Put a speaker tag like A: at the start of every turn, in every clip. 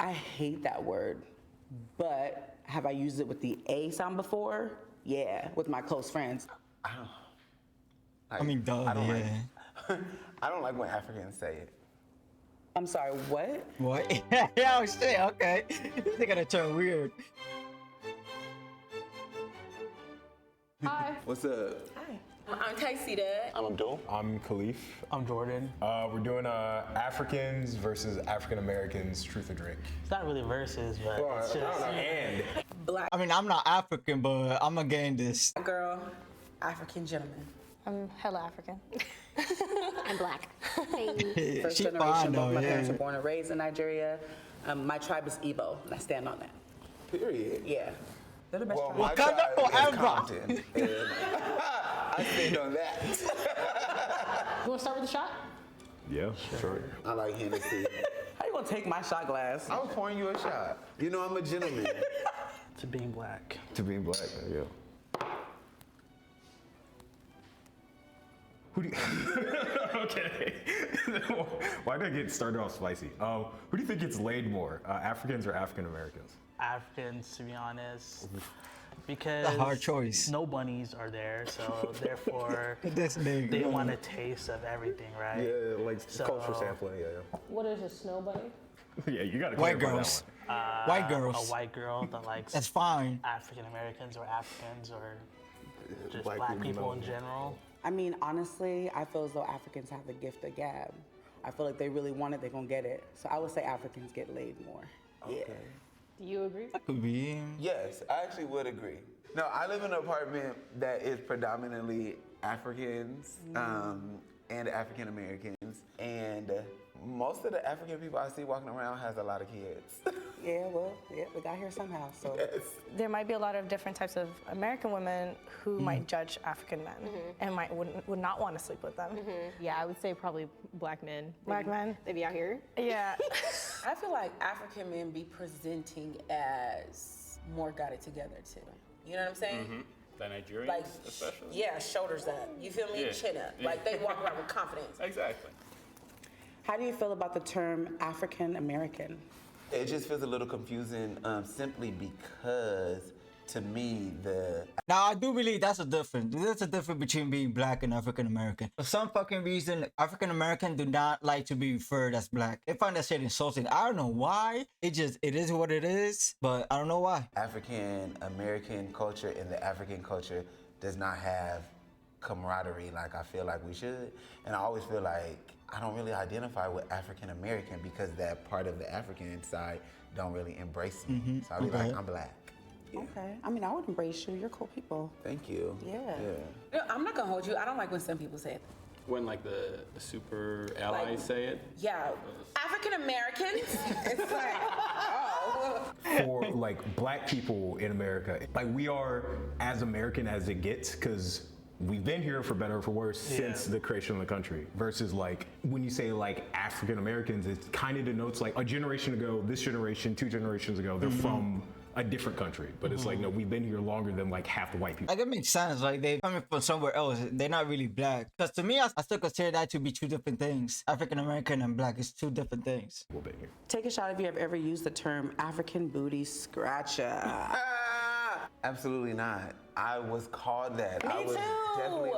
A: I hate that word, but have I used it with the A sound before? Yeah, with my close friends.
B: I mean, duh,
C: I don't
B: yeah.
C: like. I don't like when Africans say it.
A: I'm sorry, what?
B: What? Yeah, oh shit, okay. They're gonna turn weird.
D: Hi.
C: What's up?
A: Hi.
D: I'm Taisida.
C: I'm Abdul.
E: I'm Khalif.
F: I'm Jordan.
E: We're doing Africans versus African Americans Truth or Drink.
F: It's not really verses, but it's just.
E: And
D: Black
B: I mean, I'm not African, but I'm against this.
D: girl, African gentleman.
G: I'm hella African.
H: I'm black.
A: First
B: She
A: generation,
B: fine
A: both
B: though,
A: my parents
B: yeah.
A: were born and raised in Nigeria. My tribe is Igbo, and I stand on that.
C: Period.
A: Yeah. They're the best
C: Well,
A: tribe.
C: my
B: Wakanda
C: tribe is
B: forever.
C: Compton, and I stand on that.
G: You want to start with the shot?
E: yeah, sure.
C: I like Hennessy.
A: How you gonna take my shot glass?
C: I was pouring you a shot. You know I'm a gentleman.
F: To being black.
E: To being black, yeah. Who do you, okay. Why did I get started off spicy? Who do you think gets laid more, Africans or African Americans?
F: Africans, to be honest. Because
B: A hard choice.
F: no bunnies are there, so therefore
B: This nigga.
F: they want a taste of everything, right?
E: Yeah, like
F: So-
E: culture sampling. Yeah,
G: What is a snow bunny?
E: yeah. You gotta
B: White
E: clarify that
B: girls.
E: one.
B: White girls.
F: A white girl that likes
B: That's fine.
F: African Americans or Africans or just
E: Black
F: black,
E: people,
F: people
E: no.
F: in general.
A: I mean, honestly, I feel as though Africans have the gift of gab. I feel like they really want it, they're gonna get it. So I would say Africans get laid more. Yeah.
G: Do you agree?
B: Could be.
C: Yes, I actually would agree. No, I live in an apartment that is predominantly Africans and African Americans, and most of the African people I see walking around has a lot of kids.
A: Yeah, well, yeah, we got here somehow, so.
C: Yes.
G: There might be a lot of different types of American women who might judge African men and would not want to sleep with them.
H: Yeah, I would say probably black men.
G: Black men.
H: They be out here.
G: Yeah.
D: I feel like African men be presenting as more got it together too. You know what I'm saying?
I: The Nigerians,
D: Like,
I: especially.
D: yeah, shoulders up. You feel me?
I: Yeah.
D: Chin up.
I: Yeah.
D: Like they walk around with confidence.
I: Exactly.
A: How do you feel about the term African American?
C: It just feels a little confusing simply because to me,
B: Now, I do believe that's a difference. There's a difference between being black and African American. For some fucking reason, African American do not like to be referred as black. They find that shit insulting. I don't know why. It is what it is, but I don't know why.
C: African American culture and the African culture does not have camaraderie like I feel like we should. And I always feel like I don't really identify with African American because that part of the African side don't really embrace me. So I be like, I'm black. Yeah.
A: Okay. I mean, I would embrace you. You're cool people.
C: Thank you.
A: Yeah.
D: No, I'm not gonna hold you. I don't like when some people say it.
I: When like the super allies
D: Like-
I: say it.
D: Yeah, African Americans. It's like, oh.
E: For like black people in America, like we are as American as it gets because we've been here for better or for worse since the creation of the country. Versus like when you say like African Americans, it kind of denotes like a generation ago, this generation, 2 generations ago, they're from a different country. But it's like, no, we've been here longer than like half the white people.
B: Like, it makes sense. Like, they coming from somewhere else. They're not really black. Because to me, I still consider that to be 2 different things. African American and black is 2 different things.
E: We've been here.
A: Take a shot if you have ever used the term African booty scratcher.
C: Absolutely not. I was called that. I was
D: too.
C: definitely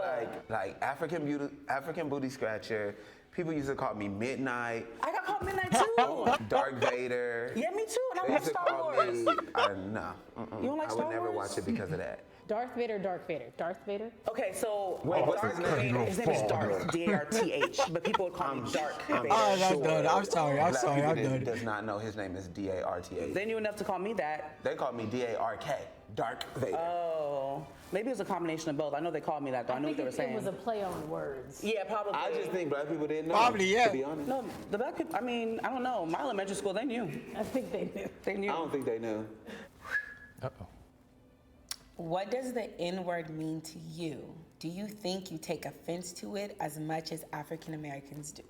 C: like African booty scratcher. People used to call me Midnight,
A: I got called Midnight too.
C: Dark Vader.
A: Yeah, me too. And I
C: They
A: love
C: used to
A: Star
C: call
A: Wars.
C: me. No.
A: You don't like
C: I
A: Star
C: would never
A: Wars?
C: watch it because of that.
H: Darth Vader, Darth Vader, Darth Vader.
A: Okay, so
C: Wait, what's
A: Darth
C: his name?
A: Vader, his name is Darth, D-A-R-T-H, but people would call me Dark Vader.
B: Oh, that's done. I'm sorry. I'm
C: Black
B: sorry.
C: people
B: I'm done.
C: does not know his name is D-A-R-T-H.
A: They knew enough to call me that.
C: They call me D-A-R-K, Dark Vader.
A: Oh, maybe it was a combination of both. I know they called me that, though. I knew what they were saying.
G: It was a play on words.
A: Yeah, probably.
C: I just think black people didn't know.
B: Probably, yeah.
C: To be honest.
A: No, the black people, I mean, I don't know. My elementary school, they knew.
G: I think they knew.
A: They knew.
C: I don't think they knew.
D: What does the N word mean to you? Do you think you take offense to it as much as African Americans do?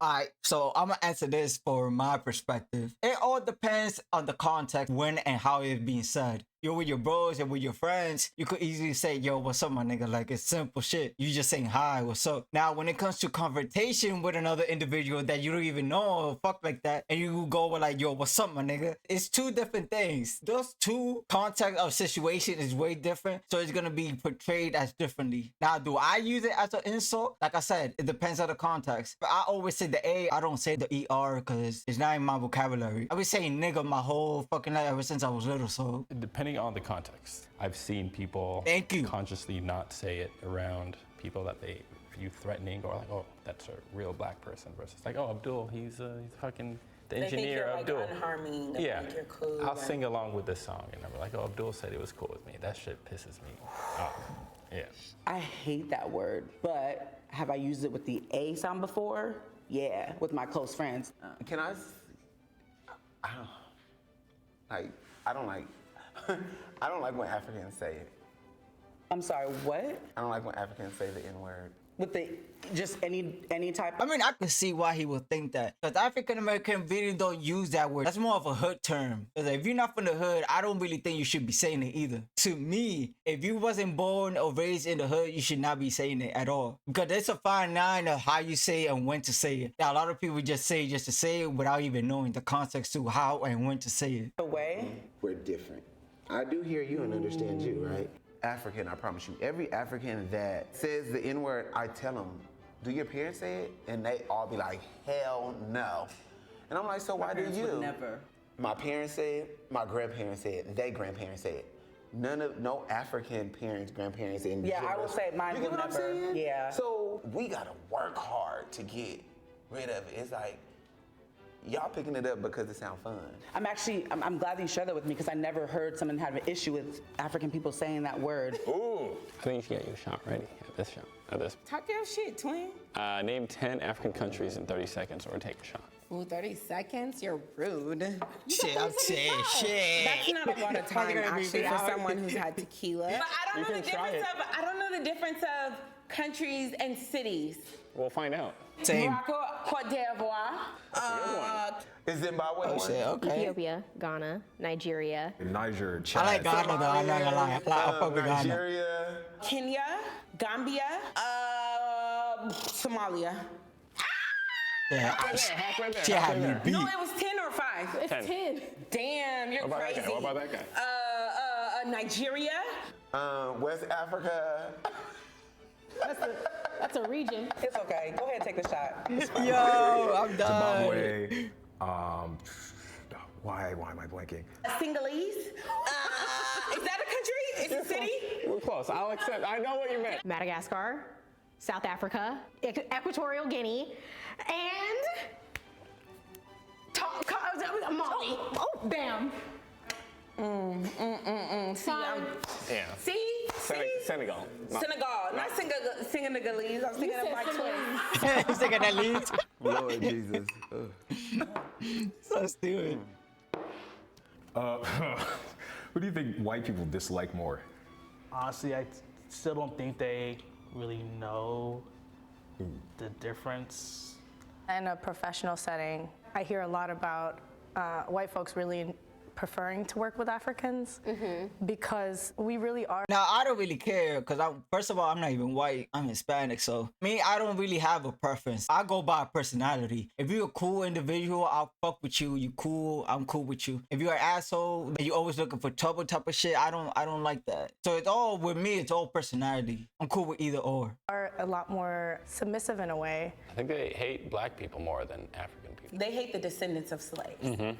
B: Alright, so I'm gonna answer this for my perspective. It all depends on the context, when and how it's being said. you're with your bros and with your friends, you could easily say, yo, what's up, my nigga? Like, it's simple shit. You just saying hi, what's up? Now, when it comes to confrontation with another individual that you don't even know or fuck like that, and you go with like, yo, what's up, my nigga? It's two different things. Those two context of situation is way different, so it's gonna be portrayed as differently. Now, do I use it as an insult? Like I said, it depends on the context. But I always say the A, I don't say the ER because it's not in my vocabulary. I been saying nigga my whole fucking life ever since I was little, so.
I: Depending on the context, I've seen people
B: Thank you.
I: consciously not say it around people that they view threatening, or like, oh, that's a real black person, versus like, oh, Abdul, he's fucking the
D: They think
I: engineer
D: you're like
I: Abdul.
D: unharming. They
I: Yeah,
D: think you're cool.
I: I'll
D: and-
I: sing along with this song, and I'm like, oh, Abdul said it was cool with me. That shit pisses me off. Yeah.
A: I hate that word, but have I used it with the A sound before? Yeah, with my close friends.
C: Can I? I don't like. I don't like when Africans say it.
A: I'm sorry, what?
C: I don't like when Africans say the N word.
A: With the just any type.
B: I mean, I can see why he would think that. Because African American really don't use that word. That's more of a hood term. Because if you're not from the hood, I don't really think you should be saying it either. To me, if you wasn't born or raised in the hood, you should not be saying it at all. Because there's a fine line of how you say it and when to say it. Now, a lot of people just say it just to say it without even knowing the context to how and when to say it.
A: The way.
C: We're different. I do hear you and understand you, right? African, I promise you. Every African that says the N word, I tell them, do your parents say it? And they all be like, hell no. And I'm like, so why do
A: Parents
C: you?
A: would never.
C: My parents say it, my grandparents say it, their grandparents say it. No African parents, grandparents say it.
A: Yeah, I would say mine
C: You
A: would
C: get what I'm
A: never.
C: saying?
A: Yeah.
C: So we gotta work hard to get rid of it. It's like, y'all picking it up because it sounds fun.
A: I'm glad that you shared that with me because I never heard someone have an issue with African people saying that word.
I: Ooh. I think you should get you a shot ready at this shot. At this.
D: Talk your shit, twin.
I: Name 10 African countries in 30 seconds or take a shot.
D: Ooh, 30 seconds? You're rude.
B: Shit, I'm saying shit.
D: That's not a lot of time,
B: gonna be
D: actually, for
B: loud.
D: someone who's had tequila. But I don't know the difference of. I don't know the difference of countries and cities.
I: We'll find out.
B: Same.
D: Morocco, Cote d'Ivoire.
C: Is Zimbabwe one?
B: Shit, okay.
H: Ethiopia, Ghana, Nigeria.
E: Niger, Chad.
B: I like Ghana though, I'm not gonna lie. I fuck with Ghana.
C: Nigeria.
D: Kenya, Gambia, Somalia.
B: Yeah,
I: Halfway there.
B: she had me beat.
D: No, it was 10 or 5.
H: It's 10.
D: Damn, you're
I: What about
D: crazy.
I: that guy? What about that guy?
D: Nigeria.
C: West Africa.
H: That's a region.
A: It's okay. Go ahead and take the shot.
B: Yo, I'm done.
E: Zimbabwe. Why am I blanking?
D: Sinhalese. Is that a country? Is it a city?
I: We're close. I'll accept. I know what you meant.
H: Madagascar, South Africa, Equatorial Guinea, and Mali. Oh, damn.
D: See,
I: Yeah.
D: see?
I: Senegal. No.
D: Senegal. Not Senegalese. I'm thinking of my twins.
B: He's taking that lead.
C: Lord Jesus.
B: So stupid.
E: Who do you think white people dislike more?
F: Honestly, I still don't think they really know the difference.
G: In a professional setting, I hear a lot about white folks really preferring to work with Africans because we really are.
B: Now, I don't really care because first of all, I'm not even white. I'm Hispanic. So, me, I don't really have a preference. I go by personality. If you're a cool individual, I'll fuck with you. You cool, I'm cool with you. If you're an asshole and you're always looking for trouble type of shit, I don't like that. So, it's all, with me, it's all personality. I'm cool with either or.
G: Are a lot more submissive in a way.
I: I think they hate black people more than African people.
D: They hate the descendants of slaves.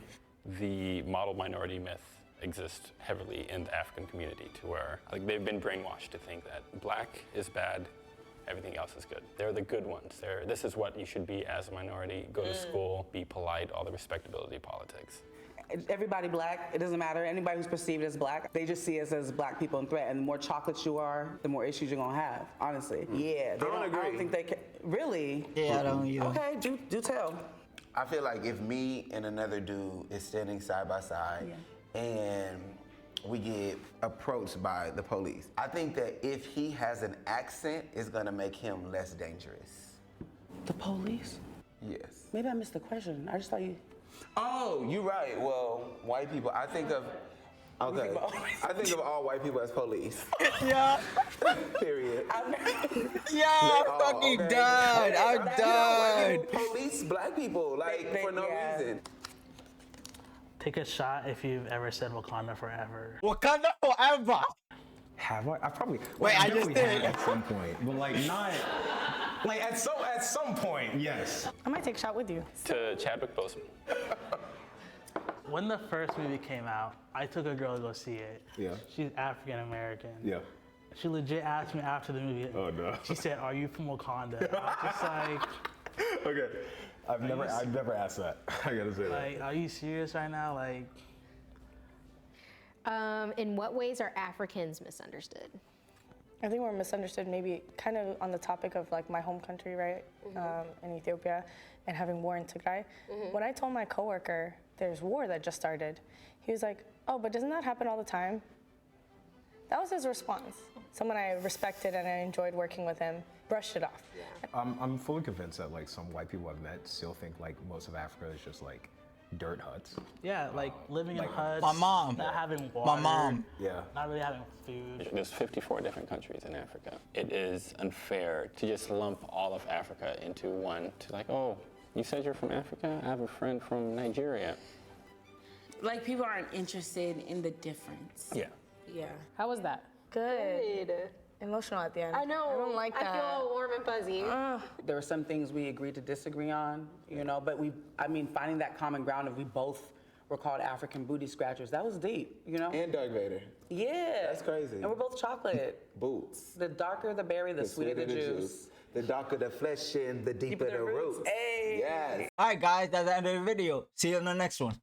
I: The model minority myth exists heavily in the African community to where like they've been brainwashed to think that black is bad, everything else is good. They're the good ones. This is what you should be as a minority. Go to school, be polite, all the respectability politics.
A: Everybody black, it doesn't matter. Anybody who's perceived as black, they just see us as black people in threat. And the more chocolates you are, the more issues you're gonna have, honestly. Yeah, they
C: I don't
A: I don't
C: agree.
A: think they can. Really?
B: Yeah, I don't either.
A: Okay, do tell.
C: I feel like if me and another dude is standing side by side and we get approached by the police, I think that if he has an accent, it's gonna make him less dangerous.
A: The police?
C: Yes.
A: Maybe I missed the question. I just thought you.
C: Oh, you're right. Well, white people, I think of Okay. I think of all white people as police.
B: Yeah.
C: Period.
B: Yeah, I'm
C: Oh,
B: fucking
C: okay.
B: done. I'm
C: White
B: done.
C: people police black people, like, for no
A: yeah.
C: reason.
F: Take a shot if you've ever said Wakanda forever.
B: Wakanda forever.
E: Have I? I probably.
B: Wait, I just
E: definitely
B: did.
E: have at some point, but like not. Like at some point, yes.
G: I might take a shot with you.
I: To Chadwick Boseman.
F: When the first movie came out, I took a girl to go see it.
E: Yeah.
F: She's African American.
E: Yeah.
F: She legit asked me after the movie.
E: Oh no.
F: She said, "Are you from Wakanda?" I was just like,
E: Okay. I've never asked that. I gotta say that.
F: like, "Are you serious right now?" Like,
H: In what ways are Africans misunderstood?
G: I think we're misunderstood maybe kind of on the topic of like my home country, right? In Ethiopia and having war in Tigray. When I told my coworker there's war that just started, he was like, oh, but doesn't that happen all the time? That was his response. Someone I respected and I enjoyed working with him, brushed it off.
E: I'm fully convinced that like some white people I've met still think like most of Africa is just like dirt huts.
F: yeah, like living in huts.
B: My mom.
F: Not having water.
B: My mom.
E: Yeah.
F: Not really having food.
I: There's 54 different countries in Africa. It is unfair to just lump all of Africa into one. To like, oh, you said you're from Africa? I have a friend from Nigeria.
D: Like people aren't interested in the difference.
I: Yeah.
D: Yeah.
H: How was that?
G: Good. Emotional at the end. I don't like that.
H: I feel all warm and fuzzy.
A: There were some things we agreed to disagree on, you know, but finding that common ground of we both were called African booty scratchers, that was deep, you know?
C: And Darth Vader.
A: Yeah.
C: That's crazy.
A: And we're both chocolate.
C: Boots.
A: The darker the berry, the sweeter the juice.
C: The darker the flesh and the deeper the roots.
A: Hey.
C: Yes.
B: All right, guys, that's the end of the video. See you in the next one.